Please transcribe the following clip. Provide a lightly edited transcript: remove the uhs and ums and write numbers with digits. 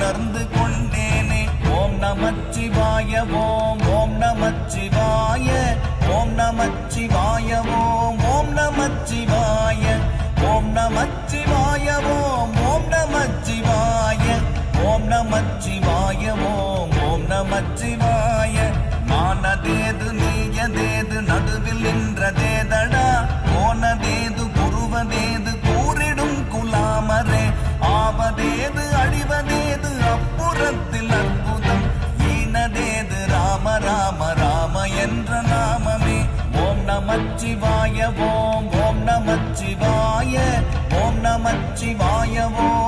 உணர்ந்து கொண்டேனே. ஓம் நமச்சிவாய ஓம் ஓம் நமச்சிவாய ஓம் நமச்சிவாய ஓம் ஓம் நமச்சிவாய ஓம் நமச்சிவாய ஓம் ஓம் நமச்சிவாய ஓம் நமச்சிவாய ஓம் ஓம் நமச்சிவாய. மானதேது நீயதேது நடுவில் நின்றதேதடா, போனதேது புருவதேது கூறிடும் குலாமரே, ஆவதேது அழிவதேது அப்புறத்தில் அற்புதம், ஈனதேது ராம ராம ராம என்ற நாமமே. ஓம் நமச்சிவாய ஓம் ஓம் நமச்சிவாய ஓம் நமச்சிவாய ஓம்